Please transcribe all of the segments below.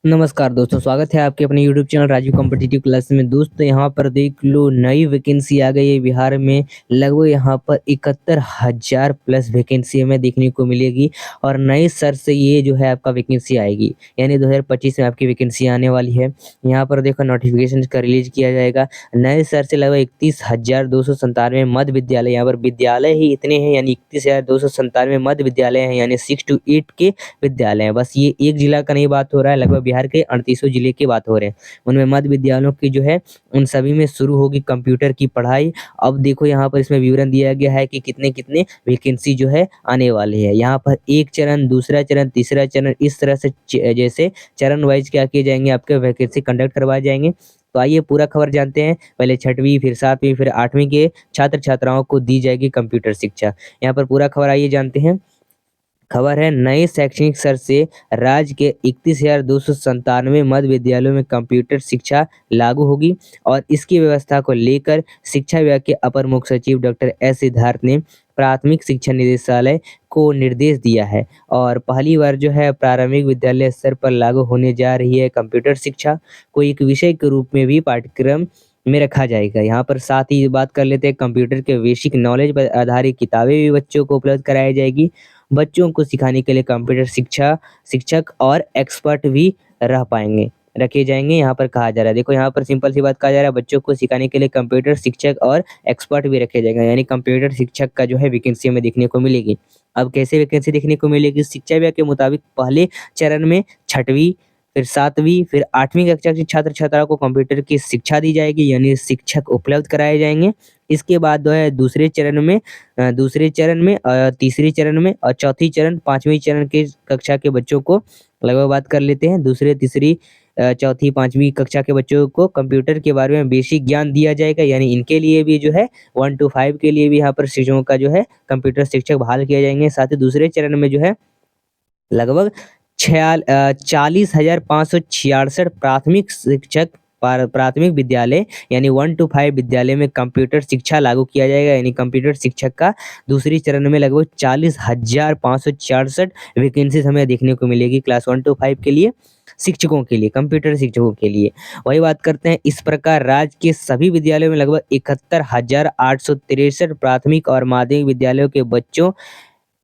नमस्कार दोस्तों, स्वागत है आपके अपने YouTube channel Raju competitive class में। दोस्तों यहाँ पर देख लो, नई वैकेंसी आ गई है बिहार में। लगभग यहाँ पर 71,000 प्लस वैकेंसी हमें देखने को मिलेगी और नए सर से ये जो है आपका वैकेंसी आएगी, यानी 2025 में आपकी वैकेंसी आने वाली है। यहाँ पर देखो नोटिफिकेशन का रिलीज किया जाएगा। नए सर से लगभग 31,297 मध्य विद्यालय, यहाँ पर विद्यालय ही इतने हैं, यानी 31,297 मध्य विद्यालय हैं, यानी 6 to 8 के विद्यालय हैं। बस ये एक जिला का नहीं बात हो रहा है, लगभग बिहार के 38 जिले की बात हो रहे हैं। उनमें मध्य विद्यालयों की जो है उन सभी में शुरू होगी कंप्यूटर की पढ़ाई। अब देखो यहाँ पर इसमें विवरण दिया गया है कि कितने कितने वैकेंसी जो है आने वाले हैं। यहाँ पर एक चरण, दूसरा चरण, तीसरा चरण, इस तरह से जैसे चरण वाइज क्या किए जाएंगे, आपके वैकेंसी कंडक्ट करवाए जाएंगे। तो आइए पूरा खबर जानते हैं। पहले 6वीं, फिर 7वीं, फिर 8वीं के छात्र छात्राओं को दी जाएगी कंप्यूटर शिक्षा। यहाँ पर पूरा खबर आइए जानते हैं। खबर है, नए शैक्षणिक सत्र से राज्य के 31,297 मध्य विद्यालयों में कंप्यूटर शिक्षा लागू होगी और इसकी व्यवस्था को लेकर शिक्षा विभाग के अपर मुख्य सचिव डॉक्टर एस सिद्धार्थ ने प्राथमिक शिक्षा निदेशालय को निर्देश दिया है। और पहली बार जो है प्रारंभिक विद्यालय स्तर पर लागू होने जा रही है कंप्यूटर शिक्षा को एक विषय के रूप में भी पाठ्यक्रम में रखा जाएगा। यहाँ पर साथ ही बात कर लेते हैं, कंप्यूटर के बेसिक नॉलेज पर आधारित किताबें भी बच्चों को उपलब्ध कराई जाएगी। बच्चों को सिखाने के लिए कंप्यूटर शिक्षक और एक्सपर्ट भी रखे जाएंगे। यहाँ पर कहा जा रहा है, देखो यहाँ पर सिंपल सी बात कहा जा रहा है, बच्चों को सिखाने के लिए कंप्यूटर शिक्षक और एक्सपर्ट भी रखे जाएंगे, यानी कंप्यूटर शिक्षक का जो है वैकेंसी हमें देखने को मिलेगी। अब कैसे वैकेंसी देखने को मिलेगी? शिक्षा विभाग के मुताबिक पहले चरण में 6वीं, फिर 7वीं, फिर 8वीं कक्षा के छात्र छात्राओं को कंप्यूटर की शिक्षा दी जाएगी, यानी शिक्षक उपलब्ध कराए जाएंगे। इसके बाद जो है दूसरे चरण में, तीसरे चरण में और चौथी चरण, 5वीं चरण के कक्षा के बच्चों को लगभग बात कर लेते हैं। दूसरे, तीसरी, चौथी, 5वीं कक्षा के बच्चों को कंप्यूटर के बारे में बेसिक ज्ञान दिया जाएगा, यानी इनके लिए भी जो है 1 to 5 के लिए भी यहाँ पर शिक्षकों का जो है कंप्यूटर शिक्षक बहाल किया जाएंगे। साथ ही दूसरे चरण में जो है लगभग 40,566 प्राथमिक विद्यालय, यानी 1 to 5 विद्यालय में कंप्यूटर शिक्षा लागू किया जाएगा, यानी कंप्यूटर शिक्षक का दूसरी चरण में लगभग 40,566 वैकेंसीज हमें देखने को मिलेगी क्लास 1 to 5 के लिए, शिक्षकों के लिए, कंप्यूटर शिक्षकों के लिए। वही बात करते हैं, इस प्रकार राज्य के सभी विद्यालयों में लगभग 71,863 प्राथमिक और माध्यमिक विद्यालयों के बच्चों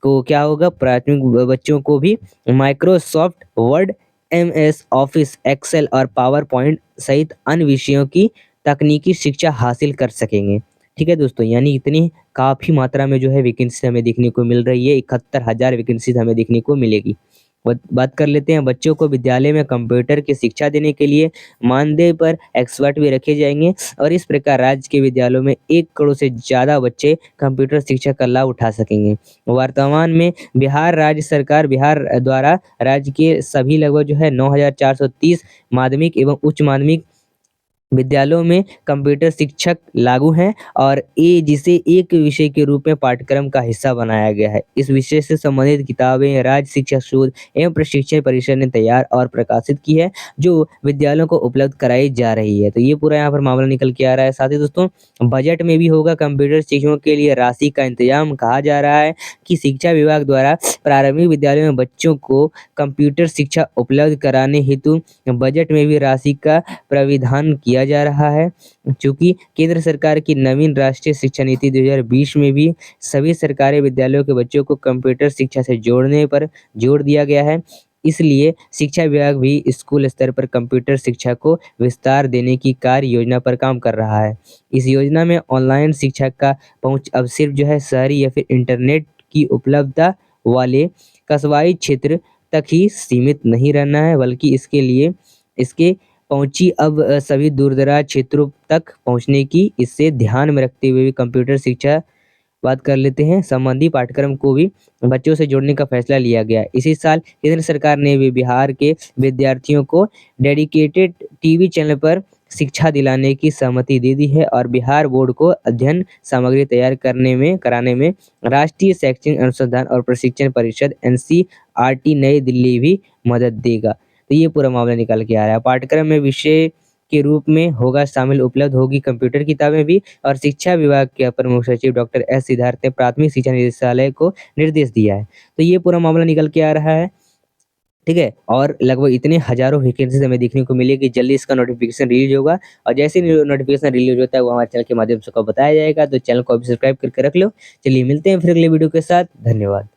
को क्या होगा, प्राथमिक बच्चों को भी Microsoft Word, MS Office, Excel और पावर पॉइंट सहित अन्य विषयों की तकनीकी शिक्षा हासिल कर सकेंगे। ठीक है दोस्तों, यानी इतनी काफी मात्रा में जो है वैकेंसी हमें देखने को मिल रही है। 71,000 वैकेंसी हमें देखने को मिलेगी। बात कर लेते हैं, बच्चों को विद्यालय में कंप्यूटर की शिक्षा देने के लिए मानदेय पर एक्सपर्ट भी रखे जाएंगे और इस प्रकार राज्य के विद्यालयों में 1 करोड़ से ज्यादा बच्चे कंप्यूटर शिक्षा का लाभ उठा सकेंगे। वर्तमान में बिहार द्वारा राज्य के सभी लगभग जो है 9,430 माध्यमिक एवं उच्च माध्यमिक विद्यालयों में कंप्यूटर शिक्षक लागू हैं और ये जिसे एक विषय के रूप में पाठ्यक्रम का हिस्सा बनाया गया है। इस विषय से संबंधित किताबें राज्य शिक्षा शोध एवं प्रशिक्षण परिषद ने तैयार और प्रकाशित की है, जो विद्यालयों को उपलब्ध कराई जा रही है। तो ये पूरा यहाँ पर मामला निकल के आ रहा है। साथ ही दोस्तों, बजट में भी होगा कंप्यूटर शिक्षकों के लिए राशि का इंतजाम। कहा जा रहा है कि शिक्षा विभाग द्वारा प्रारंभिक विद्यालयों में बच्चों को कंप्यूटर शिक्षा उपलब्ध कराने हेतु बजट में भी राशि का प्राविधान किया जा रहा है। चूंकि केंद्र सरकार की नवीन राष्ट्रीय शिक्षा नीति 2020 में भी सभी सरकारी विद्यालयों के बच्चों को कंप्यूटर शिक्षा से जोड़ने पर जोर दिया गया है, इसलिए शिक्षा विभाग भी स्कूल स्तर पर कंप्यूटर शिक्षा को विस्तार देने की कार्य योजना पर काम कर रहा है। इस योजना में ऑनलाइन शिक्षा का पहुंच अब सिर्फ जो है शहरी या फिर इंटरनेट की उपलब्धता वाले कस्बाई क्षेत्र तक ही सीमित नहीं रहना है, बल्कि इसके पहुंची अब सभी दूरदराज क्षेत्रों तक पहुंचने की, इससे ध्यान में रखते हुए भी कंप्यूटर शिक्षा बात कर लेते हैं संबंधी पाठ्यक्रम को भी बच्चों से जोड़ने का फैसला लिया गया। इसी साल केंद्र सरकार ने भी बिहार के विद्यार्थियों को डेडिकेटेड टीवी चैनल पर शिक्षा दिलाने की सहमति दे दी है और बिहार बोर्ड को अध्ययन सामग्री तैयार कराने में राष्ट्रीय शैक्षणिक अनुसंधान और प्रशिक्षण परिषद NCERT नई दिल्ली भी मदद देगा। तो ये पूरा मामला निकल के आ रहा है। पाठ्यक्रम में विषय के रूप में होगा शामिल, उपलब्ध होगी कंप्यूटर किताबें भी। और शिक्षा विभाग के अपर मुख्य सचिव डॉक्टर एस सिद्धार्थ ने प्राथमिक शिक्षा निदेशालय को निर्देश दिया है। तो ये पूरा मामला निकल के आ रहा है। ठीक है। और लगभग इतने हजारों वैकेंसीज हमें देखने को मिलेगी। जल्दी इसका नोटिफिकेशन रिलीज होगा और जैसे ही नोटिफिकेशन रिलीज होता है वो हमारे चैनल के माध्यम से आपको बताया जाएगा। तो चैनल को अभी सब्सक्राइब करके रख लो। चलिए मिलते हैं फिर अगले वीडियो के साथ। धन्यवाद।